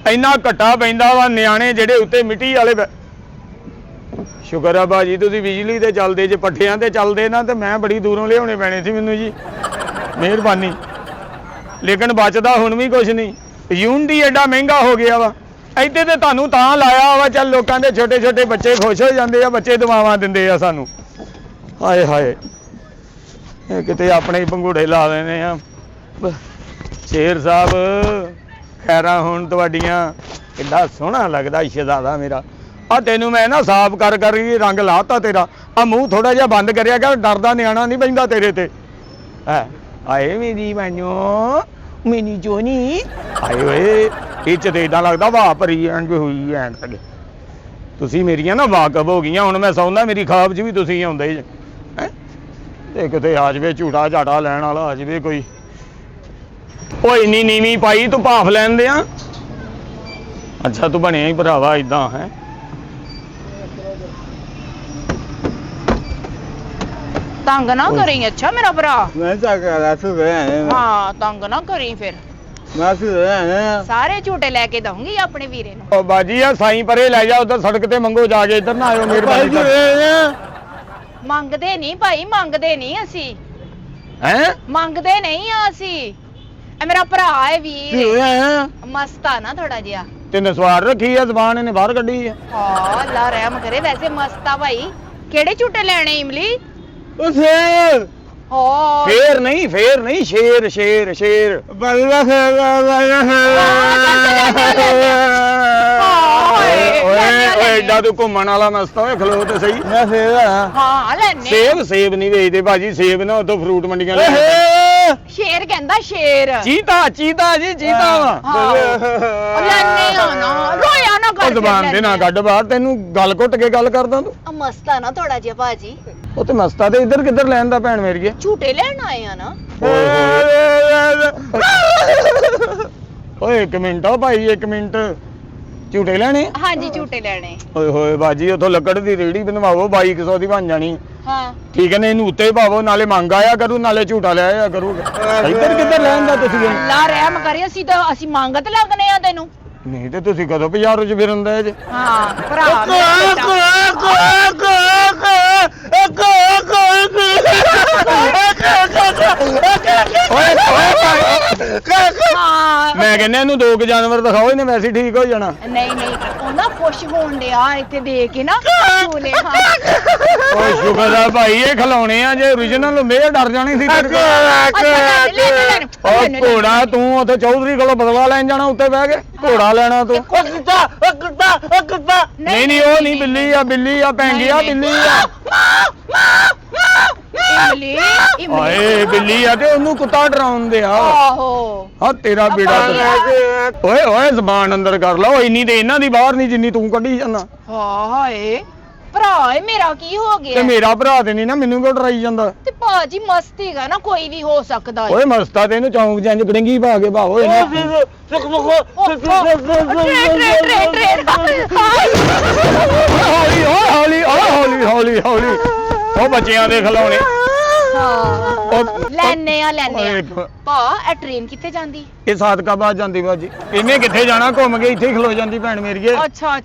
ਇੰਨਾ ਘੱਟਾ ਪੈਂਦਾ ਵਾ ਨਿਆਣੇ ਜਿਹੜੇ ਉੱਤੇ ਮਿੱਟੀ ਵਾਲੇ ਸ਼ੁਕਰ ਆ ਬਾਜੀ ਤੁਸੀਂ ਬਿਜਲੀ ਤੇ ਚੱਲਦੇ ਜੇ ਪੱਠਿਆਂ ਤੇ ਚੱਲਦੇ ਨਾ ਤੇ ਮੈਂ ਬੜੀ ਦੂਰੋਂ ਲਿਆਉਣੇ ਪੈਣੇ ਸੀ ਮੈਨੂੰ ਜੀ ਮਿਹਰਬਾਨੀ ਲੇਕਿਨ ਬਚਦਾ ਹੁਣ ਵੀ ਕੁਝ ਨਹੀਂ ਯੂਨਿਟੀ ਐਡਾ ਮਹਿੰਗਾ ਹੋ ਗਿਆ ਵਾ ਇੱਥੇ ਤੇ ਤੁਹਾਨੂੰ ਤਾਂ ਲਾਇਆ ਵਾ ਚੱਲ ਲੋਕਾਂ ਦੇ ਛੋਟੇ ਛੋਟੇ ਬੱਚੇ ਖੁਸ਼ ਹੋ ਜਾਂਦੇ ਆ ਬੱਚੇ ਦੁਆਵਾਂ ਦਿੰਦੇ ਆ ਸਾਨੂੰ ਹਾਏ ਹਾਏ ਇਹ ਕਿਤੇ ਆਪਣੇ ਹੀ ਪੰਘੂੜੇ ਲਾ ਲੈਣੇ ਆ ਸ਼ੇਰ ਸਾਹਿਬ ਖੈਰਾਂ ਹੁਣ ਤੁਹਾਡੀਆਂ ਕਿੱਡਾ ਸੋਹਣਾ ਲੱਗਦਾ ਸ਼ਹਿਜ਼ਾਦਾ ਮੇਰਾ ਆ ਤੈਨੂੰ ਮੈਂ ਨਾ ਸਾਫ਼ ਕਰ ਹੀ ਰੰਗ ਲਾਤਾ ਤੇਰਾ ਆ ਮੂੰਹ ਥੋੜਾ ਜਿਹਾ ਬੰਦ ਕਰਿਆ ਕਰ ਡਰਦਾ ਨਿਆਣਾ ਨਹੀਂ ਬੈਂਦਾ ਤੇਰੇ ਤੇ ਹੈ ਆਏ ਮੇਰੀ ਮੈਨੀ ਜੋਨੀ ਆਏ ਓਏ ਇਹ ਚ ਤੇ ਇਦਾਂ ਲੱਗਦਾ ਵਾਹ ਭਰੀ ਇੰਜ ਹੋਈ ਐਂ ਤੱਕ ਤੁਸੀਂ ਮੇਰੀਆਂ ਨਾ ਵਾਕਫ ਹੋ ਗਈਆਂ ਹੁਣ ਮੈਂ ਸੌਂਦਾ ਮੇਰੀ ਖਾਬ 'ਚ ਵੀ ਤੁਸੀਂ ਆਉਂਦੇ ਜੇ ਹੈ ਤੇ ਕਿਤੇ ਆ ਜਾਵੇ ਝੂਟਾ ਝਾਟਾ ਲੈਣ ਵਾਲਾ ਆ ਜਾਵੇ ਕੋਈ ਉਹ ਇੰਨੀ ਨੀਵੀਂ ਪਾਈ ਤੂੰ ਭਾਫ ਲੈਣ ਦਿਆਂ ਅੱਛਾ ਤੂੰ ਬਣਿਆ ਹੀ ਭਰਾਵਾ ਇਦਾਂ ਹੈ ਤੰਗ ਨਾ ਕਰੀ ਅੱਛਾ ਮੇਰਾ ਭਰਾ ਮੈਂ ਤਾਂ ਕਰਾ ਤੂੰ ਹਾਂ ਤੰਗ ਨਾ ਕਰੀ ਫਿਰ ਮੈਂ ਤਾਂ ਸਾਰੇ ਝੂਟੇ ਲੈ ਕੇ ਦਊਂਗੀ ਆਪਣੇ ਵੀਰੇ ਨੂੰ ਉਹ ਬਾਜੀ ਆ ਸਾਈਂ ਪਰੇ ਲੈ ਜਾ ਉਧਰ ਸੜਕ ਤੇ ਮੰਗੋ ਜਾ ਕੇ ਇੱਧਰ ਨਾ ਆਇਓ ਮਿਹਰਬਾਨੀ ਮੰਗਦੇ ਨਹੀਂ ਭਾਈ ਮੰਗਦੇ ਨਹੀਂ ਅਸੀਂ ਹੈ ਮੰਗਦੇ ਨਹੀਂ ਆ ਅਸੀਂ ਇਹ ਮੇਰਾ ਭਰਾ ਹੈ ਵੀਰ ਮਸਤ ਆ ਨਾ ਥੋੜਾ ਜਿਹਾ ਤੈਨੂੰ ਸਵਾਰ ਰੱਖੀ ਆ ਜ਼ਬਾਨ ਇਹਨੇ ਬਾਹਰ ਕੱਢੀ ਆ ਹਾਂ ਅੱਲਾ ਰਹਿਮ ਕਰੇ ਵੈਸੇ ਮਸਤ ਆ ਭਾਈ ਕਿਹੜੇ ਝੂਟੇ ਲੈਣੇ ਇਮਲੀ ਉਹ ਸ਼ੇਰ ਹਾਂ ਫੇਰ ਨਹੀਂ ਸ਼ੇਰ ਸ਼ੇਰ ਸ਼ੇਰ ਬੱਲਾ ਓਏ ਐਡਾ ਤੂੰ ਘੁੰਮਣ ਵਾਲਾ ਮਸਤ ਓਏ ਖਲੋ ਤੇ ਸਹੀ ਮੈਂ ਸ਼ੇਰ ਹਾਂ ਲੈਣੇ ਸੇਬ ਨਹੀਂ ਵੇਚਦੇ ਭਾਜੀ ਸੇਬ ਨਾ ਉਤੋਂ ਫਰੂਟ ਮੰਡੀਆਂ ਲੈ ਸ਼ੇਰ ਕਹਿੰਦਾ ਸ਼ੇਰ ਚੀਤਾ ਜੀ ਚੀਤਾ ਵਾ ਲੈਣੇ ਆ ਨਾ ਰੋਇਆ ਨਾ ਕਰ ਜ਼ਬਾਨ ਦੇ ਨਾ ਕੱਢ ਬਾਹਰ ਤੈਨੂੰ ਗੱਲ ਘੁੱਟ ਕੇ ਗੱਲ ਕਰਦਾ ਤੂੰ ਮਸਤ ਆ ਨਾ ਥੋੜਾ ਜਿਹਾ ਭਾਜੀ ਉਹ ਤੇ ਮਸਤਾ ਤੇ ਇੱਧਰ ਕਿੱਧਰ ਲੈਣ ਦਾ ਭੈਣ ਮੇਰੀਏ ਝੂਟੇ ਲੈਣ ਆਏ ਆ ਨਾ ਓਏ 1 ਮਿੰਟ ਓ ਭਾਈ 1 ਮਿੰਟ ਝੂਟੇ ਲੈਣੇ ਹਾਂਜੀ ਝੂਟੇ ਲੈਣੇ ਓਏ ਹੋਏ ਬਾਜੀ ਉਥੋਂ ਲੱਕੜ ਦੀ ਰੇੜੀ ਬਣਵਾਓ 2200 ਦੀ ਬਣ ਜਾਣੀ ਹਾਂ ਠੀਕ ਹੈ ਨੇ ਇਹਨੂੰ ਉੱਤੇ ਪਾਵੋ ਨਾਲੇ ਮੰਗ ਆਇਆ ਕਰੂ ਨਾਲੇ ਝੂਟਾ ਲੈ ਆਇਆ ਕਰੂਗਾ ਇੱਧਰ ਕਿੱਧਰ ਲੈਣ ਦਾ ਤੁਸੀਂ ਅੱਲਾ ਰਹਿਮ ਕਰੇ ਅਸੀਂ ਮੰਗਤ ਲੱਗਨੇ ਆ ਤੈਨੂੰ ਨਹੀਂ ਤੇ ਤੁਸੀਂ ਕਦੋਂ ਬਾਜ਼ਾਰ 'ਚ ਫਿਰੰਦੇ ਜੇ ਹਾਂ ਭਰਾ ਮੈਂ ਕਹਿੰਦਾ ਇਹਨੂੰ 2 ਜਾਨਵਰ ਦਿਖਾਓ ਇਹਨੇ ਵੈਸੇ ਠੀਕ ਹੋ ਜਾਣਾ ਨਹੀਂ ਉਹ ਨਾ ਖੁਸ਼ ਹੋਣ ਡਿਆ ਇੱਥੇ ਦੇਖ ਕੇ ਨਾ ਝੂਲੇ ਓਏ ਸ਼ੁਕਰ ਆ ਭਾਈ ਇਹ ਖਿਲਾਉਣੇ ਆ ਜੇ origignal ਹੁੰਦੇ ਆ ਡਰ ਜਾਣੀ ਸੀ ਤੇਰੇ ਕੋਲ ਓ ਘੋੜਾ ਤੂੰ ਉੱਥੇ ਚੌਧਰੀ ਕੋਲੋਂ ਬਦਲਾ ਲੈਣ ਜਾਣਾ ਉੱਤੇ ਬਹਿ ਕੇ ਘੋੜਾ ਲੈਣਾ ਤੂੰ ਨਹੀਂ ਉਹ ਨਹੀਂ ਬਿੱਲੀ ਆ ਪੈਂਗੀ ਆ ਬਿੱਲੀ ਆ ਓਏ ਬਿੱਲੀ ਆ ਤੇ ਉਹਨੂੰ ਕੁੱਤਾ ਡਰਾਉਂਦੇ ਆ ਆਹੋ ਹਾਂ ਤੇਰਾ ਬੇੜਾ ਓਏ ਜ਼ਬਾਨ ਅੰਦਰ ਕਰ ਲਾ ਇੰਨੀ ਤੇ ਇਹਨਾਂ ਦੀ ਬਾਹਰ ਨਹੀਂ ਜਿੰਨੀ ਤੂੰ ਕੱਢੀ ਜਾਂਦਾ ਹਾਏ ਭਰਾ ਏ ਮੇਰਾ ਕੀ ਹੋ ਗਿਆ ਤੇ ਮੇਰਾ ਭਰਾ ਤੇ ਨਹੀਂ ਨਾ ਮੈਨੂੰ ਕਿਉਂ ਡਰਾਈ ਜਾਂਦਾ ਤੇ ਭਾਜੀ ਮਸਤੀ ਗਾ ਨਾ ਕੋਈ ਵੀ ਹੋ ਸਕਦਾ ਓਏ ਮਸਤਾ ਤੇ ਇਹਨੂੰ ਚੌਂਕ ਜੰਜ ਗੜੰਗੀ ਪਾ ਕੇ ਭਾਓ ਇਹਨੇ ਹੌਲੀ ਉਹ ਬੱਚਿਆਂ ਦੇ ਖਿਲਾਉਣੇ ਲੈਣੇ ਆ ਭਾ ਇਹ ਟ੍ਰੇਨ ਕਿੱਥੇ ਜਾਂਦੀ ਇਹ ਸਾਦਕਾਬਾਦ ਜਾਂਦੀ ਬਾਜੀ ਇਹਨੇ ਕਿੱਥੇ ਜਾਣਾ ਘੁੰਮ ਕੇ ਇੱਥੇ ਹੀ ਖਲੋ ਜਾਂਦੀ ਭੈਣ ਮੇਰੀਏ ਅੱਛਾ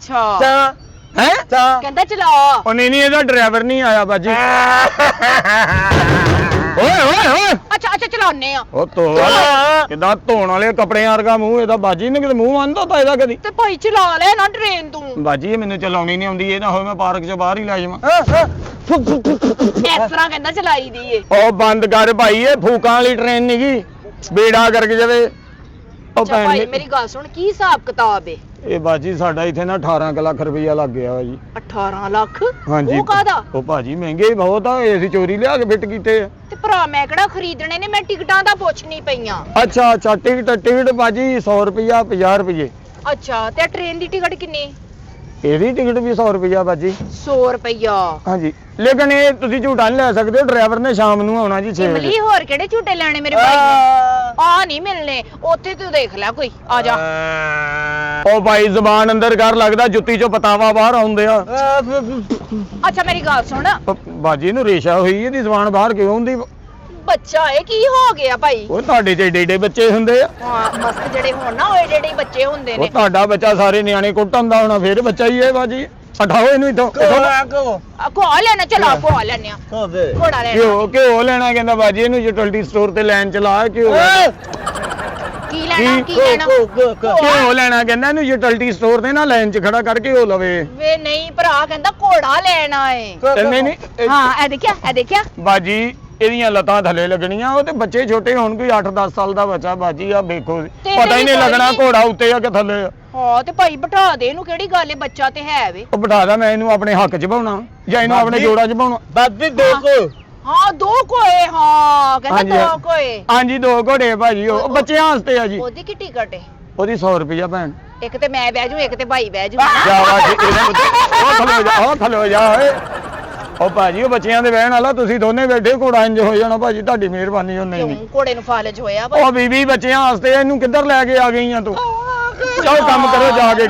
ਹੈ ਕਹਿੰਦਾ ਚਲਾ ਉਹ ਨਹੀਂ ਇਹਦਾ ਡਰਾਈਵਰ ਨਹੀਂ ਆਇਆ ਬਾਜੀ ਓਏ ਅੱਛਾ ਚਲਾਉਣੇ ਆ ਉਹ ਤੋ ਕਿਦਾਂ ਧੋਣ ਵਾਲੇ ਕੱਪੜਿਆਂ ਵਰਗਾ ਮੂੰਹ ਇਹਦਾ ਬਾਜੀ ਨੇ ਕਿਤੇ ਮੂੰਹ ਆਂਦਾ ਤਾਂ ਇਹਦਾ ਕਦੀ ਤੇ ਭਾਈ ਚਲਾ ਲੈ ਨਾ ਟ੍ਰੇਨ ਤੂੰ ਬਾਜੀ ਇਹ ਮੈਨੂੰ ਚਲਾਉਣੀ ਨਹੀਂ ਆਉਂਦੀ ਇਹ ਨਾ ਹੋਵੇ ਮੈਂ ਪਾਰਕ 'ਚ ਬਾਹਰ ਹੀ ਲੈ ਜਾਵਾਂ ਇਸ ਤਰ੍ਹਾਂ ਕਹਿੰਦਾ ਚਲਾਈ ਦੀ ਏ ਉਹ ਬੰਦ ਕਰ ਭਾਈ ਇਹ ਫੂਕਾਂ ਵਾਲੀ ਟ੍ਰੇਨ ਨਹੀਂਗੀ ਬੇੜਾ ਕਰਕੇ ਜਾਵੇ ਉਹ ਅੱਛਾ ਭਾਈ ਮੇਰੀ ਗੱਲ ਸੁਣ ਕੀ ਹਿਸਾਬ ਕਿਤਾਬ ਏ ਇਹ ਬਾਜੀ ਸਾਡਾ ਇੱਥੇ ਨਾ 18 ਲੱਖ ਰੁਪਈਆ ਲੱਗ ਗਿਆ ਵਾ ਜੀ 18 ਲੱਖ ਹਾਂਜੀ ਉਹ ਕਾਹਦਾ ਉਹ ਭਾਜੀ ਮਹਿੰਗੇ ਹੀ ਬਹੁਤ ਆ ਅਸੀਂ ਚੋਰੀ ਲਿਆ ਕੇ ਫਿੱਟ ਕੀਤੇ ਆ ਤੇ ਭਰਾ ਮੈਂ ਕਿਹੜਾ ਖਰੀਦਣੇ ਨੇ ਮੈਂ ਟਿਕਟਾਂ ਦਾ ਪੁੱਛਣੀ ਪਈਆਂ ਅੱਛਾ ਟਿਕਟ ਬਾਜੀ 100 ਰੁਪਈਆ 50 ਰੁਪਏ ਅੱਛਾ ਤੇ ਟ੍ਰੇਨ ਦੀ ਟਿਕਟ ਕਿੰਨੀ ਇਹਦੀ ਟਿਕਟ ਵੀ 100 ਰੁਪਈਆ ਬਾਜੀ 100 ਰੁਪਈਆ ਹਾਂਜੀ ਲੇਕਿਨ ਇਹ ਤੁਸੀਂ ਝੂਟਾ ਨਹੀਂ ਲੈ ਸਕਦੇ ਡਰਾਈਵਰ ਨੇ ਸ਼ਾਮ ਨੂੰ ਆਉਣਾ ਜੀ 6 ਵਜੇ ਇਮਲੀ ਹੋਰ ਕਿਹੜੇ ਝੂਟੇ ਲੈਣੇ ਮੇਰੇ ਭਾਈ ਨੇ ਆ ਨਹੀਂ ਮਿਲਨੇ ਉੱਥੇ ਤੂੰ ਦੇਖ ਲੈ ਕੋਈ ਆ ਜਾ ਉਹ ਭਾਈ ਜ਼ਬਾਨ ਅੰਦਰ ਕਰ ਲੱਗਦਾ ਜੁੱਤੀ ਚੋਂ ਪਤਾਵਾ ਬਾਹਰ ਆਉਂਦੇ ਆ ਅੱਛਾ ਮੇਰੀ ਗੱਲ ਸੁਣ ਬਾਜੀ ਨੂੰ ਰੇਸ਼ਾ ਹੋਈ ਇਹਦੀ ਜ਼ਬਾਨ ਬਾਹਰ ਕਿਉਂ ਹੁੰਦੀ ਬੱਚਾ ਏ ਕੀ ਹੋ ਗਿਆ ਭਾਈ? ਉਹ ਤੁਹਾਡੇ ਤੇ ਏਡੇ ਏਡੇ ਬੱਚੇ ਹੁੰਦੇ ਆ। ਹਾਂ ਮਸਤ ਜਿਹੜੇ ਹੋਣ ਨਾ ਉਹ ਏਡੇ ਏਡੇ ਬੱਚੇ ਹੁੰਦੇ ਉਹ ਨੇ। ਤੁਹਾਡਾ ਬੱਚਾ ਸਾਰੇ ਨਿਆਣੇ ਕੁੱਟ ਹੁੰਦਾ ਹੋਣਾ, ਫੇਰ ਬੱਚਾ ਹੀ ਹੈ ਬਾਜੀ। ਹਟਾਓ ਇਹਨੂੰ ਇੱਥੋਂ। ਘੋਆ ਲੈਣਾ, ਚਲਾ ਘੋਆ ਲੈਣੇ ਆ, ਘੋੜਾ ਲੈਣਾ। ਘਿਓ ਲੈਣਾ ਕਹਿੰਦਾ ਬਾਜੀ, ਇਹਨੂੰ ਯੂਟਿਲਿਟੀ ਸਟੋਰ ਤੇ ਲੈਣ ਚਲਾ। ਘਿਓ ਕੀ ਲੈਣਾ, ਕੀ ਲੈਣਾ? ਘਿਓ ਲੈਣਾ ਕਹਿੰਦਾ, ਇਹਨੂੰ ਯੂਟਿਲਿਟੀ ਸਟੋਰ ਤੇ ਨਾ ਲਾਈਨ 'ਚ ਖੜਾ ਕਰਕੇ ਘਿਓ ਲਵੇ। ਵੇ ਨਹੀਂ ਭਰਾ, ਕਹਿੰਦਾ ਘੋੜਾ ਲੈਣਾ ਏ। ਨਹੀਂ ਹਾਂ ਇਹ ਦੇਖਿਆ, ਇਹ ਦੇਖਿਆ ਬਾਜੀ, ਇਹਦੀਆਂ ਲੱਤਾਂ ਥੱਲੇ ਲੱਗਣੀਆਂ। ਉਹ ਤੇ ਬੱਚੇ ਛੋਟੇ ਹੋਣ, ਕੋਈ 8-10 ਸਾਲ ਦਾ ਬੱਚਾ ਬਾਜੀ ਆ ਵੇਖੋ, ਪਤਾ ਹੀ ਨਹੀਂ ਲੱਗਣਾ ਘੋੜਾ ਉੱਤੇ ਆ ਕਿ ਥੱਲੇ ਆ। ਹਾਂ ਤੇ ਭਾਈ ਬਿਠਾ ਦੇ ਇਹਨੂੰ, ਕਿਹੜੀ ਗੱਲ ਏ, ਬੱਚਾ ਤੇ ਹੈ ਵੇ। ਉਹ ਬਿਠਾ ਦਾ, ਮੈਂ ਇਹਨੂੰ ਆਪਣੇ ਹੱਕ 'ਚ ਪਾਉਣਾ ਜਾਂ ਇਹਨੂੰ ਆਪਣੇ ਜੋੜਾਂ 'ਚ ਪਾਉਣਾ। ਦਾਦੀ ਦੇਖੋ ਹਾਂ ਦੋ ਕੋਏ, ਹਾਂ ਕਹਿੰਦਾ ਦੋ ਕੋਏ। ਹਾਂਜੀ 2 ਘੋੜੇ ਭਾਜੀ, ਉਹ ਬੱਚਿਆਂ ਵਾਸਤੇ ਆ ਜੀ। ਉਹਦੀ ਕੀ ਟਿਕਟ ਏ? ਉਹਦੀ 100 ਰੁਪਇਆ ਭੈਣ। ਇੱਕ ਤੇ ਮੈਂ ਬਹਿ ਜੂ, ਇੱਕ ਤੇ ਭਾਈ ਬਹਿ ਜੂ। ਜਾ ਬਾਜੀ, ਉਹ ਖਲੋ ਜਾ, ਉਹ ਖਲੋ ਜਾ ਓਏ। ਉਹ ਭਾਜੀ ਉਹ ਬੱਚਿਆਂ ਦੇ ਬਹਿਣ ਵਾਲਾ, ਤੁਸੀਂ ਦੋਨੇ ਬੈਠੇ, ਘੋੜਾ ਇੰਜ ਹੋ ਜਾਣਾ ਭਾਜੀ, ਤੁਹਾਡੀ ਮਿਹਰਬਾਨੀ। ਉਹ ਨਹੀਂ ਕਿਉਂ ਘੋੜੇ ਨੂੰ ਫਾਲਜ ਹੋਇਆ ਭਾਈ? ਉਹ ਬੀਬੀ ਬੱਚਿਆਂ ਵਾਸਤੇ, ਇਹਨੂੰ ਕਿੱਧਰ ਲੈ ਕੇ ਆ ਗਈਆਂ ਤੂੰ? ਚਲੋ ਕੰਮ ਕਰੋ ਜਾ ਕੇ।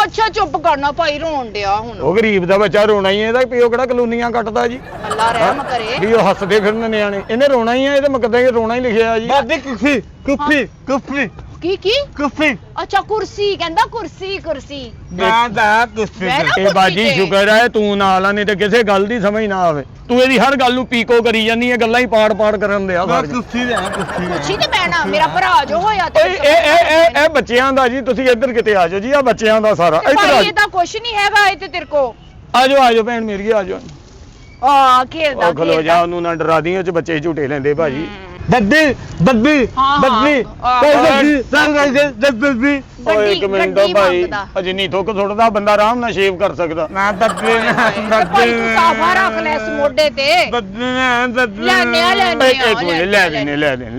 ਅੱਛਾ ਚੁੱਪ ਕਰਨਾ ਭਾਈ, ਰੋਣ ਡਿਆ ਹੁਣ। ਉਹ ਗਰੀਬ ਦਾ ਬੱਚਾ ਰੋਣਾ ਹੀ ਹੈ, ਇਹਦਾ ਪਿਓ ਕਿਹੜਾ ਕਲੋਨੀਆਂ ਕੱਟਦਾ ਜੀ। ਅੱਲਾ ਰਹਿਮ ਕਰੇ। ਵੀ ਉਹ ਹੱਸਦੇ ਫਿਰਨ ਨਿਆਣੇ, ਇਹਨੇ ਰੋਣਾ ਹੀ ਹੈ, ਇਹਦੇ ਮੁਕੱਦੇ ਰੋਣਾ ਹੀ ਲਿਖਿਆ ਜੀ। ਦਾਦੀ ਕੁਫੀ ਕੁਫੀ ਕੁਫੀ ਕੀ ਕੀ? ਕੁਫੀ ਅੱਛਾ ਕੁਰਸੀ, ਕਹਿੰਦਾ ਕੁਰਸੀ ਕੁਰਸੀ। ਮੈਂ ਦਾ ਕੁਫੀ ਮੈਂ ਨਾ- ਇਹ ਬਾਜੀ ਸ਼ੁਕਰ ਹੈ ਤੂੰ ਨਾਲ ਆ, ਨਹੀਂ ਤੇ ਕਿਸੇ ਗੱਲ ਦੀ ਸਮਝ ਨਾ ਆਵੇ। ਤੂੰ ਇਹਦੀ ਹਰ ਗੱਲ ਨੂੰ ਪੀਕੋ ਕਰੀ ਜਾਂਦੀ ਹੈ, ਗੱਲਾਂ ਹੀ ਪਾੜ ਕਰਨ ਦੇ ਆ ਮੈਂ ਸਾਰੀਆਂ। ਕੁਫੀ ਲੈ ਕੁਫੀ ਕੁਰਸੀ ਤੇ ਬਹਿਣਾ, ਮੇਰਾ ਭਰਾ ਜੋ ਹੋਇਆ ਤੇ ਓਏ ਇਹ ਬੱਚਿਆਂ ਦਾ ਜੀ, ਤੁਸੀਂ ਇੱਧਰ ਕਿਤੇ ਆ ਜਾਓ ਜੀ, ਆ ਬੱਚਿਆਂ ਦਾ ਸਾਰਾ। ਇੱਧਰ ਭਾਈ ਆ ਇਹ ਤਾਂ ਕੁਛ ਨਹੀਂ ਹੈਗਾ ਇਹ ਤੇ ਤੇਰੇ ਕੋ। ਜਾਓ ਭੈਣ ਮੇਰੀ, ਆ ਜਾਓ। ਆ ਖੇਲਦਾ ਉਹ ਖਲੋ ਜਾ, ਉਹਨੂੰ ਨਾ ਡਰਾ ਦੀ, ਉਹ ਚ ਬੱਚੇ ਝੂਟੇ ਲੈਂਦੇ ਭਾਜੀ। ਦਾਦੀ ਦਾਦੀ ਹਾਂ, ਦਾਦੀ ਹਾਂ। ਦਾਦੀ ਦਾਦੀ ਓਏ ਇੱਕ ਮਿੰਟ ਗੱਡੀ ਭਾਈ, ਮੰਗਦਾ। ਅਜੇ ਨਹੀਂ ਥੁੱਕ ਸੁੱਟਦਾ ਬੰਦਾ, ਆਰਾਮ ਨਾਲ ਸ਼ੇਵ ਕਰ ਸਕਦਾ। ਨਾ ਦਾਦੀ ਤੇ ਭਾਈ ਤੂੰ ਸਾਫਾ ਰੱਖ ਲੈ ਇਸ ਮੋਢੇ ਤੇ। ਦਾਦੀ ਲੈਣੇ ਆ ਲੈਣੇ ਆ ਇੱਕ ਮਿੰਟ, ਲੈ ਦੇਣੇ ਲੈ ਦੇਣੇ।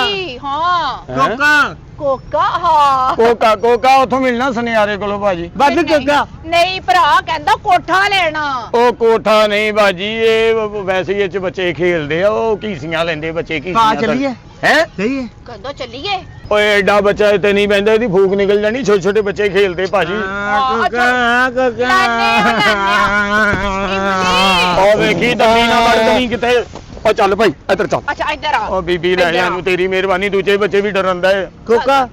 ਕੀ? ਹਾਂ ਕੋਕਾ ਕੋਕਾ, ਹਾਂ ਕੋਕਾ ਉੱਥੋਂ ਮਿਲਣਾ ਸੁਨਿਆਰੇ ਕੋਲੋਂ ਭਾਜੀ। ਦਾਦੀ ਕੋਕਾ ਨਹੀਂ ਭਰਾ, ਕਹਿੰਦਾ ਕੋਠਾ ਲੈਣਾ। ਉਹ ਕੋਠਾ ਨਹੀਂ ਬਾਜੀ, ਇਹ ਵੈਸੇ ਹੀ ਇਹ ਚ ਬੱਚੇ ਖੇਲਦੇ ਆ, ਉਹ ਕੀਸੀਆਂ ਲੈਂਦੇ ਬੱਚੇ, ਕੀਸੀਆਂ ਚੱਲੀਏ? ਹੈ ਸਹੀ ਹੈ ਕਹਿੰਦਾ ਚੱਲੀਏ। ਓਏ ਐਡਾ ਬੱਚਾ ਤੇ ਨਹੀਂ ਬਹਿੰਦਾ, ਇਹਦੀ ਫੂਕ ਨਿਕਲ ਜਾਣੀ। ਛੋਟੇ ਛੋਟੇ ਬੱਚੇ ਖੇਲਦੇ ਭਾਜੀ। ਕੋਕਾ ਕੋਕਾ ਉਹ ਵੇਖੀ ਦੰਦੀ ਨਾ ਵੜਨੀ ਕਿਤੇ। ਉਹ ਚੱਲ ਭਾਈ ਇੱਧਰ ਚੱਲ। ਅੱਛਾ ਇੱਧਰ ਆ। ਉਹ ਬੀਬੀ ਲੈ ਜਾ ਨੂੰ, ਤੇਰੀ ਮਿਹਰਬਾਨੀ, ਦੂਜੇ ਬੱਚੇ ਵੀ ਡਰਨਦਾ ਏ। ਕੋਕਾ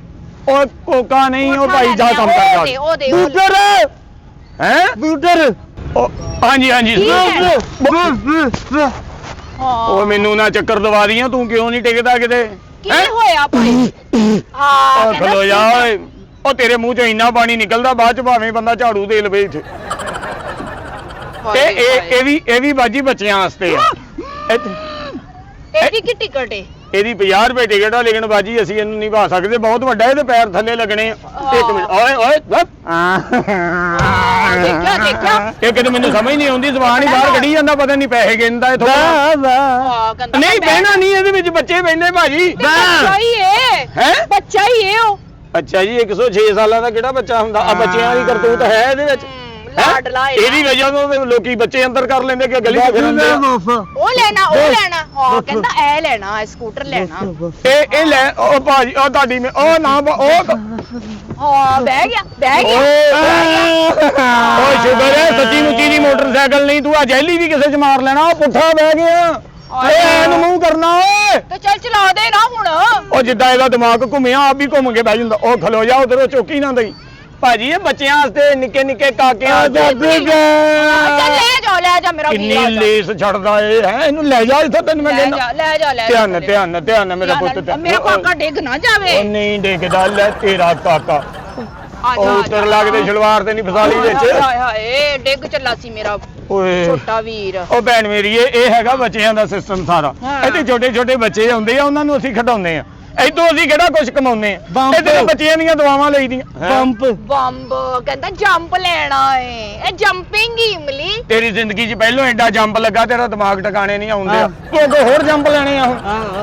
ਓਏ ਕੋਕਾ ਨਹੀਂ, ਉਹ ਭਾਈ ਜਾ ਕੰਮ ਕਰ ਜਾ। ਉਹ ਦੇ ਉਹ ਦੇ। ਬੂਟਰ ਹੈ ਬੂਟਰ ਹਾਂਜੀ ਹਾਂਜੀ। ਕੀ ਹੈ? ਹਾਂ ਉਹ ਮੈਨੂੰ ਨਾ ਚੱਕਰ ਦਵਾ ਦੀਆਂ, ਤੂੰ ਕਿਉਂ ਨਹੀਂ ਟਿਕਦਾ ਕਿਤੇ? ਕੀ ਹੋਇਆ ਭਾਈ? ਹਾਂ ਉਹ ਖਲੋ ਜਾ ਓਏ। ਉਹ ਤੇਰੇ ਮੂੰਹ ਚੋਂ ਇੰਨਾ ਪਾਣੀ ਨਿਕਲਦਾ, ਬਾਅਦ ਚ ਭਾਵੇਂ ਬੰਦਾ ਝਾੜੂ ਦੇ ਲਵੇ ਇੱਥੇ। ਇਹ ਵੀ ਬਾਜੀ ਬੱਚਿਆਂ ਵਾਸਤੇ ਆ। ਇਹਦੀ ਕੀ ਟਿਕਟ ਏ? ਇਹਦੀ 50 ਰੁਪਏ ਟਿਕਟ ਆ, ਲੇਕਿਨ ਬਾਜੀ ਅਸੀਂ ਇਹਨੂੰ ਨਹੀਂ ਪਾ ਸਕਦੇ, ਬਹੁਤ ਵੱਡਾ, ਇਹਦੇ ਪੈਰ ਥੱਲੇ ਲੱਗਣੇ ਆ। ਇੱਕ ਮਿੰਟ, ਓਏ ਓਏ ਦੇਖਿਆ ਇਹ ਕਿਤੇ ਮੈਨੂੰ ਸਮਝ ਨਹੀਂ ਆਉਂਦੀ, ਜ਼ਬਾਨ ਹੀ ਬਾਹਰ ਕੱਢੀ ਜਾਂਦਾ, ਪਤਾ ਨਹੀਂ ਪੈਸੇ ਗਿਣਦਾ ਇਥੋਂ। ਹਾਂ ਕਹਿੰਦਾ ਨਹੀਂ ਬਹਿਣਾ ਨਹੀਂ, ਇਹਦੇ ਵਿੱਚ ਬੱਚੇ ਬਹਿੰਦੇ ਭਾਜੀ। ਬੱਚਾ ਹੀ ਏ। ਹੈ ਬੱਚਾ ਹੀ ਏ ਉਹ। ਅੱਛਾ ਜੀ, 106 ਸਾਲਾਂ ਦਾ ਕਿਹੜਾ ਬੱਚਾ ਹੁੰਦਾ? ਆ ਬੱਚਿਆਂ ਦੀ ਕਰਤੂਤ ਹੈ ਇਹਦੇ ਵਿੱਚ। ਲਾਡਲਾ ਇਹਦੀ ਵਜ੍ਹਾ ਤੋਂ ਲੋਕੀ ਬੱਚੇ ਅੰਦਰ ਕਰ ਲੈਂਦੇ ਕਿ ਗਲੀ 'ਚ ਫਿਰਦੇ ਆ। ਉਹ ਲੈਣਾ ਹਾਂ ਕਹਿੰਦਾ ਇਹ ਲੈਣਾ, ਸਕੂਟਰ ਲੈਣਾ। ਇਹ ਲੈ, ਉਹ ਭਾਜੀ, ਉਹ ਤੁਹਾਡੀ ਉਹ ਨਾ ਉਹ ਹਾਂ ਬਹਿ ਗਿਆ ਓਏ ਸ਼ੁਕਰ ਹੈ ਸੱਚੀ ਮੁੱਚੀ ਦੀ ਮੋਟਰਸਾਈਕਲ ਨਹੀਂ, ਤੂੰ ਆ ਜੈਲੀ ਵੀ ਕਿਸੇ 'ਚ ਮਾਰ ਲੈਣਾ। ਉਹ ਪੁੱਠਾ ਬਹਿ ਗਿਆ, ਇਹਨੂੰ ਮੂੰਹ ਕਰਨਾ ਓਏ। ਤੇ ਚੱਲ ਚਲਾ ਦੇ ਨਾ ਹੁਣ। ਉਹ ਜਿੱਦਾਂ ਇਹਦਾ ਦਿਮਾਗ ਘੁੰਮਿਆ, ਆਪ ਵੀ ਘੁੰਮ ਕੇ ਬਹਿ ਜਾਂਦਾ। ਉਹ ਖਲੋ ਜਾ ਉਧਰੋਂ, ਚੌਕੀ ਨਾ ਦਈ ਭਾਜੀ। ਇਹ ਬੱਚਿਆਂ ਵਾਸਤੇ ਨਿੱਕੇ ਨਿੱਕੇ ਕਾਕਿਆਂ ਚੱਲ ਲੈ ਜਾ ਮੇਰਾ ਕਿੰਨੀ ਵੀਰ। ਲੇਸ ਛੱਡਦਾ ਇਹ ਹੈ, ਇਹਨੂੰ ਲੈ ਜਾ ਇੱਥੋਂ, ਤੈਨੂੰ ਮੈਂ ਕਹਿੰਦਾ। ਲੈ ਜਾ ਧਿਆਨ ਮੇਰਾ ਪੁੱਤ। ਮੇਰਾ ਕਾਕਾ ਡਿੱਗ ਨਾ ਜਾਵੇ। ਉਹ ਨਹੀਂ ਡਿੱਗਦਾ, ਲੈ ਤੇਰਾ ਕਾਕਾ। ਉਹ ਉੱਤਰ ਲੱਗਦੇ ਸ਼ਲਵਾਰ ਤੇ ਨਹੀਂ ਫਸਾਲੀ ਵਿੱਚ। ਹਾਏ ਹਾਏ ਡਿੱਗ ਚੱਲਾ ਸੀ ਮੇਰਾ ਓਏ ਛੋਟਾ ਵੀਰ। ਉਹ ਭੈਣ ਮੇਰੀ, ਇਹ ਹੈਗਾ ਬੱਚਿਆਂ ਦਾ ਸਿਸਟਮ ਸਾਰਾ। ਇੱਥੇ ਛੋਟੇ ਛੋਟੇ ਬੱਚੇ ਆਉਂਦੇ ਆ, ਉਹਨਾਂ ਨੂੰ ਅਸੀਂ ਖਿਡਾਉਂਦੇ ਆ। ਇਦੋਂ ਅਸੀਂ ਕਿਹੜਾ ਕੁਝ ਕਮਾਉਂਦੇ ਆ? ਇਹਦੇ ਬੱਚਿਆਂ ਦੀਆਂ ਦੁਆਵਾਂ ਲਈਦੀਆਂ। ਬੰਬ ਕਹਿੰਦਾ ਜੰਪ ਲੈਣਾ ਏ, ਇਹ ਜੰਪਿੰਗ ਹੀ ਇਮਲੀ। ਤੇਰੀ ਜ਼ਿੰਦਗੀ 'ਚ ਪਹਿਲੋਂ ਐਡਾ ਜੰਪ ਲੱਗਾ, ਤੇਰਾ ਦਿਮਾਗ ਟਿਕਾਣੇ ਨਹੀਂ ਆਉਂਦੇ। ਤੂੰ ਅੱਗੇ ਹੋਰ ਜੰਪ ਲੈਣੇ ਆ ਹੁਣ?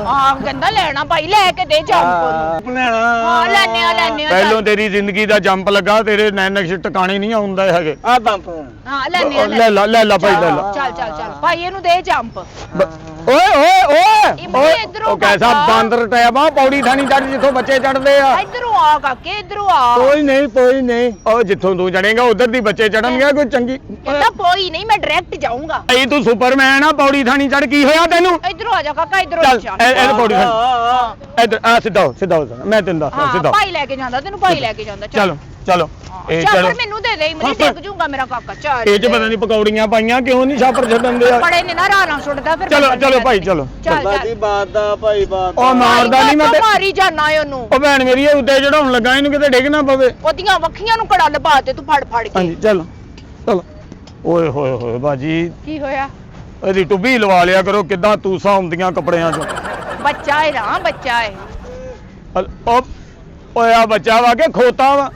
ਹਾਂ ਕਹਿੰਦਾ ਲੈਣਾ ਭਾਈ, ਲੈ ਕੇ ਦੇ ਜੰਪ। ਹਾਂ ਲੈਣੇ ਆ ਪਹਿਲੋਂ ਤੇਰੀ ਜ਼ਿੰਦਗੀ ਦਾ ਜੰਪ ਲੱਗਾ, ਤੇਰੇ ਨੈਨਕਸ਼ ਟਿਕਾਣੇ ਨਹੀਂ ਆਉਂਦੇ ਹੈਗੇ। ਹਾਂ ਲੈਣੇ ਆ। ਲੈ ਲਾ ਭਾਈ, ਲੈ ਲਾ। ਚੱਲ ਭਾਈ ਇਹਨੂੰ ਦੇ ਜੰਪ। ਓਏ ਓਏ ਓਏ ਇਮਲੀ ਇੱਧਰੋਂ ਉਹ ਕੈਸਾ ਕਾਕਾ। ਬਾਂਦਰ ਟੈਬਾ, ਪੌੜੀ ਥਾਣੀ ਚੜ ਜਿੱਥੋਂ ਬੱਚੇ ਚੜਦੇ ਆ। ਇਧਰੋਂ ਆ ਕਾਕੇ, ਇਧਰੋਂ ਆ। ਕੋਈ ਨਹੀਂ ਉਹ ਜਿੱਥੋਂ ਤੂੰ ਚੜੇਗਾ ਉਧਰ ਦੀ ਬੱਚੇ ਚੜਨਗੇ ਕੋਈ ਚੰਗੀ। ਇਹਦਾ ਕੋਈ ਨਹੀਂ, ਮੈਂ ਡਾਇਰੈਕਟ ਜਾਊਂਗਾ। ਭਾਈ ਤੂੰ ਸੁਪਰਮੈਨ ਆ, ਪੌੜੀ ਥਾਣੀ ਚੜ ਕੀ ਹੋਇਆ ਤੈਨੂੰ? ਇਧਰੋਂ ਆ ਜਾ ਕਾਕਾ, ਇਧਰੋਂ ਚੱਲ ਚੱਲ। ਇਹ ਪੌੜੀ ਥਾਣੀ ਇੱਧਰ ਆ, ਸਿੱਧਾ ਹੋ ਮੈਂ ਤੈਨੂੰ ਦੱਸਦਾ ਹਾਂ ਸਿੱਧਾ। ਭਾਈ ਲੈ ਕੇ ਜਾਂਦਾ ਤੈਨੂੰ, ਭਾਈ ਲੈ ਕੇ ਜਾਂਦਾ। ਚਲੋ ਚਲੋ ਇਹ ਚੱਲ ਚਲੋ। ਫਿਰ ਮੈਨੂੰ ਦੇ ਦੇ, ਮੈਨੂੰ ਡਿੱਗ ਜੂਗਾ ਮੇਰਾ ਕਾਕਾ। ਚੱਲ ਇਹ ਚ ਪਤਾ ਨਹੀਂ ਪਕੌੜੀਆਂ ਪਾਈਆਂ ਕਿਉਂ ਨਹੀਂ ਛਾਪਰ ਛੱਡਣ ਦੇ ਆ। ਬੜੇ ਨੇ ਨਾ ਰਾਹ ਨਾਲ ਸੁੱਟਦਾ ਫਿਰ। ਚਲੋ ਚਲੋ ਭਾਈ ਚਲੋ। ਚੱਲ ਬਾਜੀ ਚੱਲ। ਬਾਤ ਦਾ ਭਾਈ ਬਾਤ ਉਹ ਮਾਰਦਾ ਨਹੀਂ ਮੈਂ ਤੇ। ਮਾਰੀ ਜਾਣਾ ਏ ਉਹਨੂੰ। ਉਹ ਭੈਣ ਮੇਰੀ ਇਹ ਉੱਤੇ ਚੜਾਉਣ ਲੱਗਾ, ਇਹਨੂੰ ਕਿਤੇ ਡਿੱਗ ਨਾ ਪਵੇ। ਉਹਦੀਆਂ ਵੱਖੀਆਂ ਨੂੰ ਕੜਾ ਲਪਾ ਤੇ ਤੂੰ ਫੜ ਫੜ ਕੇ। ਹਾਂਜੀ ਚਲੋ ਚਲੋ। ਓਏ ਹੋਏ ਹੋਏ ਬਾਜੀ, ਕੀ ਹੋਇਆ? ਇਹਦੀ ਟੁੱਬੀ ਲਵਾ ਲਿਆ ਕਰੋ, ਕਿੱਦਾਂ ਤੂਸਾਂ ਹੁੰਦੀਆਂ ਕੱਪੜਿਆਂ 'ਚ। ਬੱਚਾ ਏ ਨਾ, ਬੱਚਾ ਏ। ਓਏ ਆ ਬੱਚਾ ਵਾ ਕੇ ਖੋਤਾ ਵਾ।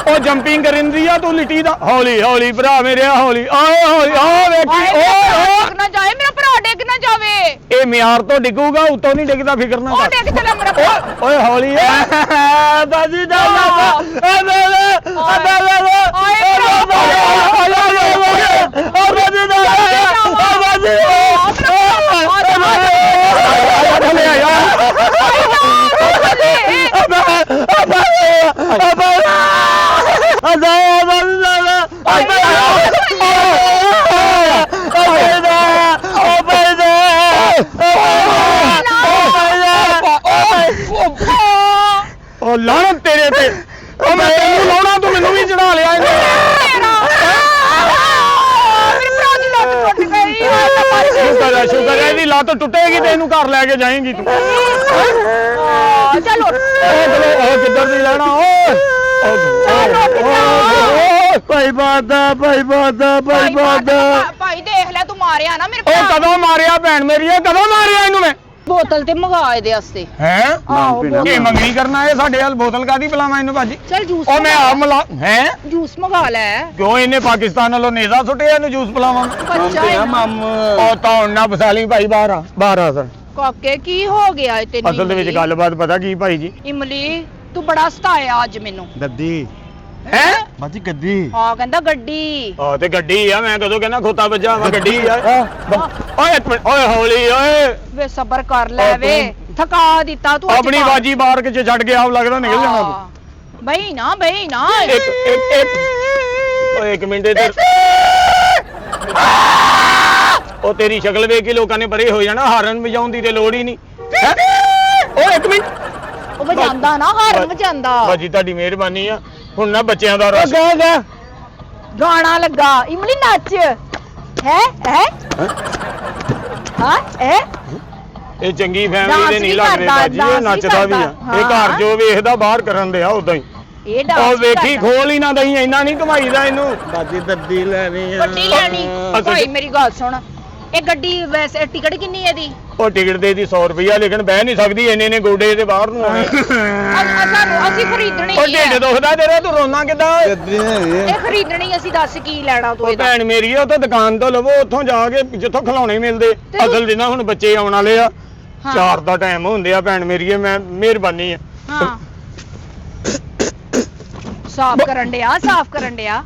ਉਹ ਜੰਪਿੰਗ ਕਰਨ ਦੀ ਆ ਤੂੰ ਲਿਟੀ ਦਾ। ਹੌਲੀ ਹੌਲੀ ਭਰਾ ਮੇਰੇ, ਹੌਲੀ ਆਏ ਹੌਲੀ ਆ ਵੇਖੀ। ਡਿੱਗ ਨਾ ਜਾਏ ਮੇਰਾ ਭਰਾ, ਡਿੱਗ ਨਾ ਜਾਵੇ। ਇਹ ਮਿਆਰ ਤੋਂ ਡਿੱਗੂਗਾ, ਉੱਤੋਂ ਨਹੀਂ ਡਿੱਗਦਾ, ਫਿਕਰ ਨਾ ਉਹ ਕਰ। ਡਿੱਗ ਚਲਾ ਮੇਰਾ ਭਰਾ। ਓਏ ਹੌਲੀ ਬਾਜੀ ਦਾ ਉਹ ਲਾਣ ਤੇਰੇ ਤੇ। ਉਹ ਮੈਂ ਤੈਨੂੰ ਲਾਉਣਾ, ਤੂੰ ਮੈਨੂੰ ਵੀ ਚੜਾ ਲਿਆ ਇਹਨੇ। ਮੇਰੇ ਭਰਾ ਦੀ ਲੱਤ ਟੁੱਟ ਗਈ। ਸ਼ੁਕਰ ਹੈ ਇਹਦੀ ਲੱਤ ਟੁੱਟੇਗੀ ਤੇ ਇਹਨੂੰ ਘਰ ਲੈ ਕੇ ਜਾਏਂਗੀ ਤੂੰ। ਚਲੋ ਉਹ ਕਿੱਧਰ ਦੀ ਲੈਣਾ? ਓਏ ਭਾਈ ਬਾਤ ਦਾ ਭਾਈ ਬਾਤ ਦਾ ਭਾਈ ਬਾਤ ਦਾ। ਭਾਈ ਦੇਖ ਲੈ, ਤੂੰ ਮਾਰਿਆ ਨਾ ਮੇਰੇ ਉਹ ਕਦੋਂ ਮਾਰਿਆ ਭੈਣ ਮੇਰੀ? ਕਦੋਂ ਮਾਰਿਆ ਇਹਨੂੰ ਮੈਂ? ਬੋਤਲ ਤੇ ਮੰਗਾ ਇਹਦੇ ਵਾਸਤੇ। ਹੈ ਆਹੋ, ਕੀ ਮੰਗਣੀ ਕਰਨਾ ਇਹ ਸਾਡੇ ਹਾਲ? ਬੋਤਲ ਕਾਦੀ ਪਿਲਾਵਾਂ ਇਹਨੂੰ ਭਾਜੀ? ਚਲ ਜੂਸ ਉਹ ਮੈਂ ਆ ਮਲਾ ਹੈ ਜੂਸ ਮੰਗਾ ਲੈ। ਕਿਉਂ ਇਹਨੇ ਪਾਕਿਸਤਾਨ ਨਾਲੋਂ ਨੇਜ਼ਾ ਸੁੱਟਿਆ, ਇਹਨੂੰ ਜੂਸ ਪਿਲਾਵਾਂ? ਬੱਚਾ ਏ ਨਾ। ਮਾਮ ਉਹ ਤਾਂ ਨਾ ਫਸਾਲੀ ਭਾਈ, ਬਾਹਰ ਆ ਸਰ। ਕਾਕੇ ਕੀ ਹੋ ਗਿਆ ਏ ਤੈਨੂੰ? ਅਸਲ ਦੇ ਵਿੱਚ ਗੱਲਬਾਤ ਪਤਾ ਕੀ ਭਾਈ ਜੀ? ਇਮਲੀ ਤੂੰ ਬੜਾ ਸਤਾਇਆ ਅੱਜ ਮੈਨੂੰ। ਗੱਦੀ ਹੈ ਬਾਜੀ ਗੱਦੀ। ਹਾਂ ਕਹਿੰਦਾ ਗੱਡੀ। ਆ ਤੇ ਗੱਡੀ ਆ, ਮੈਂ ਕਦੋਂ ਕਹਿੰਦਾ ਖੋਤਾ ਵੱਜਾ ਵਾ ਗੱਡੀ ਆ। ਓਏ ਇੱਕ ਮਿੰਟ, ਓਏ ਹੌਲੀ ਓਏ। ਵੇ ਸਬਰ ਕਰ ਲੈ ਵੇ, ਥਕਾ ਦਿੱਤਾ ਤੂੰ ਅੱਜ ਆਪਣੀ ਤਾਂ। ਬਾਜੀ ਬਾਰ ਕੇ ਛੱਡ ਕੇ ਆਪ ਲੱਗਦਾ ਨਿਕਲ ਜਾਣਾ ਤੂੰ। ਬਈ ਨਾ ਬਈ ਨਾ। ਓਏ ਇੱਕ ਮਿੰਟ ਇੱਧਰ। ਉਹ ਤੇਰੀ ਸ਼ਕਲ ਵੇਖ ਕੇ ਲੋਕਾਂ ਨੇ ਪਰੇ ਹੋ ਜਾਣਾ, ਹਾਰਨ ਵਜਾਉਣ ਦੀ ਤੇ ਲੋੜ ਹੀ ਨਹੀਂ। ਹੈਂ? ਓਏ ਇੱਕ ਮਿੰਟ। ਉਹ ਵਜਾਂਦਾ ਨਾ, ਹਾਰਨ ਵਜਾਂਦਾ। ਬਾਜੀ ਤੁਹਾਡੀ ਮਿਹਰਬਾਨੀ ਆ, ਹੁਣ ਨਾ ਬੱਚਿਆਂ ਦਾ ਰਸ। ਗਾਣਾ ਲੱਗਾ, ਇਮਲੀ ਨੱਚ। ਹੈ ਹਾਂ ਇਹ ਚੰਗੀ ਫੈਮਿਲੀ ਡਾਂਸ ਦੇ ਨਹੀਂ ਵੀ ਲੱਗਦੇ ਕਰਦਾ, ਬਾਜੀ, ਡਾਂਸ ਇਹ ਵੀ ਨੱਚਦਾ ਵੀ ਆ। ਕਰਦਾ, ਇਹ ਘਰ ਹਾਂ। ਜੋ ਵੇਖਦਾ ਬਾਹਰ ਕਰਨ ਦਿਆ ਉਦਾਂ ਹੀ। ਇਹ ਡਾਂਸ ਉਹ ਵੇਖੀ ਖੋਲ ਹੀ ਨਾ ਦਈ, ਇੰਨਾ ਨਹੀਂ ਕਮਾਈਦਾ ਇਹਨੂੰ। ਬਾਜੀ ਦੱਦੀ ਲੈਣੀ ਆ। ਗੱਡੀ ਲੈਣੀ। ਅਸਲ ਭਾਈ ਚ- ਮੇਰੀ ਗੱਲ ਸੁਣ, ਇਹ ਗੱਡੀ ਵੈਸੇ ਟਿਕਟ ਕਿੰਨੀ ਹੈ ਦੀ? ਉਹ ਟਿਕਟ ਦੇ ਦੀ 100 ਰੁਪਇਆ, ਲੇਕਿਨ ਬਹਿ ਨਹੀਂ ਸਕਦੀ, ਇੰਨੇ ਨੇ ਗੋਡੇ ਦੇ ਬਾਹਰ ਨੂੰ ਆਉਣੇ। ਅਸੀਂ ਖਰੀਦਣੀ ਉਹ ਹੈ। ਢਿੱਡ ਦੁਖਦਾ ਤੇਰਾ, ਤੂੰ ਰੋਣਾ ਕਿੱਦਾਂ? ਗੱਦੀ ਹੈਗੀ ਇਹ ਖਰੀਦਣੀ, ਅਸੀਂ ਦੱਸ ਕੀ ਲੈਣਾ ਤੂੰ ਉਹ ਇਹਦਾ? ਭੈਣ ਮੇਰੀ ਆ, ਉਹ ਤਾਂ ਦੁਕਾਨ ਤੋਂ ਲਵੋ, ਉੱਥੋਂ ਜਾ ਕੇ ਜਿੱਥੋਂ ਖਿਡੌਣੇ ਮਿਲਦੇ। ਤੇ ਅਸਲ ਜਿੰਨਾ ਹੁਣ ਬੱਚੇ ਆਉਣ ਵਾਲੇ ਆ, ਹਾਂ। 4 ਦਾ ਟਾਈਮ ਹੁੰਦੇ ਆ ਭੈਣ ਮੇਰੀ, ਮੈਂ ਮਿਹਰਬਾਨੀ ਆ। ਹਾਂ ਸਾਫ਼ ਕਰਨ ਡਿਆ, ਸਾਫ਼ ਕਰਨ ਡਿਆ।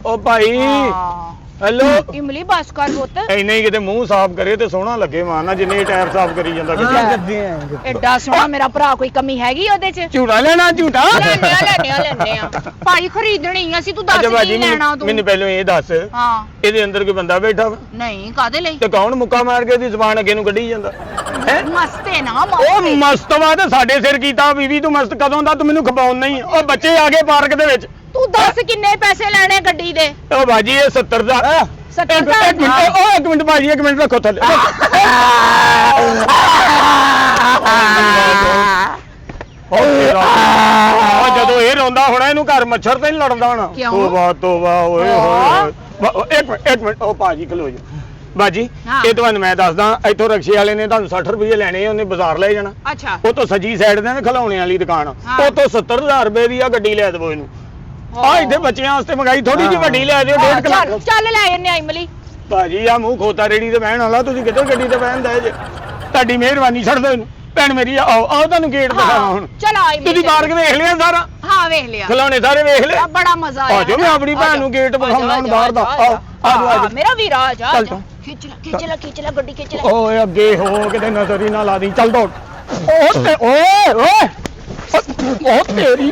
ਉਹ ਭਾਈ ਹਾਂ। ਹੈਲੋ, ਇਮਲੀ ਬਸ ਕਰ ਪੁੱਤ। ਇੰਨੇ ਹੀ ਕਿਤੇ ਮੂੰਹ ਸਾਫ਼ ਕਰੇ ਤੇ ਸੋਹਣਾ ਲੱਗੇ ਮਾਰਨਾ, ਜਿੰਨੇ ਟਾਇਰ ਸਾਫ਼ ਕਰੀ ਜਾਂਦਾ ਹਾਂ ਗੱਡੀ। ਗੱਦੀ ਹੈ ਐਡਾ ਸੋਹਣਾ ਮੇਰਾ ਭਰਾ, ਕੋਈ ਕਮੀ ਹੈਗੀ ਉਹਦੇ ਚ? ਝੂਟਾ ਲੈਣਾ ਝੂਟਾ? ਲੈਣੇ ਆ ਭਾਈ, ਖਰੀਦਣੀ ਅਸੀਂ, ਤੂੰ ਦੱਸ ਅੱਛਾ ਕੀ ਭਾਜੀ, ਲੈਣਾ ਤੂੰ? ਮੈਨੂੰ ਪਹਿਲਾਂ ਇਹ ਦੱਸ, ਹਾਂ ਇਹਦੇ ਅੰਦਰ ਕੋਈ ਬੰਦਾ ਬੈਠਾ ਵਾ ਨਹੀਂ, ਕਾਦੇ ਲਈ? ਤੇ ਕੌਣ ਮੁੱਕਾ ਮਾਰ ਕੇ ਇਹਦੀ ਜ਼ਬਾਨ ਅੱਗੇ ਨੂੰ ਕੱਢੀ ਜਾਂਦਾ ਹੈ? ਮਸਤੇ ਨਾ ਉਹ ਮਸਤ ਵਾ ਤੇ ਸਾਡੇ ਸਿਰ ਕੀਤਾ ਬੀਬੀ, ਤੂੰ ਮਸਤ ਕਦੋਂ ਦਾ? ਤੂੰ ਮੈਨੂੰ ਖਪਾਉਣ ਨਹੀਂ। ਉਹ ਬੱਚੇ ਆ ਗਏ ਪਾਰਕ ਦੇ ਵਿੱਚ। ਤੂੰ ਦੱਸ ਕਿੰਨੇ ਪੈਸੇ ਲੈਣੇ ਗੱਡੀ ਦੇ? ਉਹ ਬਾਜੀ ਇਹ 70 ਦਾ। 70 ਇੱਕ ਦਾ? ਮਿੰਟ, ਉਹ ਇੱਕ ਮਿੰਟ ਬਾਜੀ, ਇੱਕ ਮਿੰਟ ਰੱਖੋ ਥੱਲੇ। ਉਹ ਜਦੋਂ ਇਹ ਰੋਂਦਾ ਹੋਣਾ, ਇਹਨੂੰ ਘਰ ਮੱਛਰ ਤੇ ਨਹੀਂ ਲੜਦਾ ਹੋਣਾ। ਕਿਉਂ? ਤੋਬਾ ਓਏ ਹੋਏ। ਇੱਕ ਮਿੰਟ, ਉਹ ਭਾਜੀ ਖਲੋ ਜਾ। ਬਾਜੀ ਹਾਂ। ਇਹ ਤੁਹਾਨੂੰ ਮੈਂ ਦੱਸਦਾ, ਇੱਥੋਂ ਰਕਸ਼ੇ ਵਾਲੇ ਨੇ ਤੁਹਾਨੂੰ 60 ਰੁਪਏ ਲੈਣੇ, ਉਹਨੇ ਬਾਜ਼ਾਰ ਲੈ ਜਾਣਾ। ਅੱਛਾ ਉਹ ਤੋਂ ਸੱਜੀ ਸਾਈਡ ਤੇ ਨਾ ਖਿਡੌਣੇ ਵਾਲੀ ਦੁਕਾਨ, ਹਾਂ। ਉਹ ਤੋਂ 70,000 ਰੁਪਏ ਦੀ ਆ ਗੱਡੀ ਲੈ ਦੇਵੋ ਇਹਨੂੰ। ਆ ਇੱਥੇ ਬੱਚਿਆਂ ਵਾਸਤੇ ਮੰਗਾਈ, ਥੋੜੀ ਜਿਹੀ ਵੱਡੀ ਲੈ ਦਿਓ, 1.5 ਚੱਲ ਲੱਖ। ਚੱਲ ਲੈ ਜੰਨੇ ਇਮਲੀ। ਭਾਜੀ ਆ ਮੂੰਹ ਖੋਤਾ ਰੇੜੀ ਤੇ ਬਹਿਣ ਵਾਲਾ, ਤੁਸੀਂ ਕਿੱਧਰ ਗੱਡੀ ਤੇ ਬਹਿਣ ਦੇ ਜੇ? ਤੁਹਾਡੀ ਮਿਹਰਬਾਨੀ, ਛੱਡ ਦਿਓ ਇਹਨੂੰ। ਭੈਣ ਮੇਰੀ ਆਓ ਤੁਹਾਨੂੰ ਗੇਟ ਦਿਖਾਵਾਂ ਹੁਣ। ਚਲ ਆ ਇਮਲੀ। ਤੁਸੀਂ ਪਾਰਕ ਵੇਖ ਲਿਆ ਸਾਰਾ? ਹਾਂ ਵੇਖ ਲਿਆ। ਖਿਡੌਣੇ ਸਾਰੇ ਵੇਖ ਲਏ? ਬੜਾ ਮਜ਼ਾ ਆਇਆ। ਆਜੋ, ਮੈਂ ਆਪਣੀ ਭੈਣ ਨੂੰ ਗੇਟ ਦਿਖਾਉਣਾ ਹੁਣ ਬਾਹਰ ਦਾ। ਆਓ ਆਜੋ। ਮੇਰਾ ਵੀਰ ਆ ਜਾ। ਚੱਲ ਤੂੰ। ਖਿੱਚ ਲੈ ਗੱਡੀ, ਖਿੱਚ ਲੈ। ਓਏ ਅੱਗੇ ਹੋ, ਕਿਤੇ ਨਜ਼ਰ ਹੀ ਨਾ ਲਾ ਦੀ। ਚੱਲ ਦੋ ਓਏ ਓਏ ਉਹ ਤੇਰੀ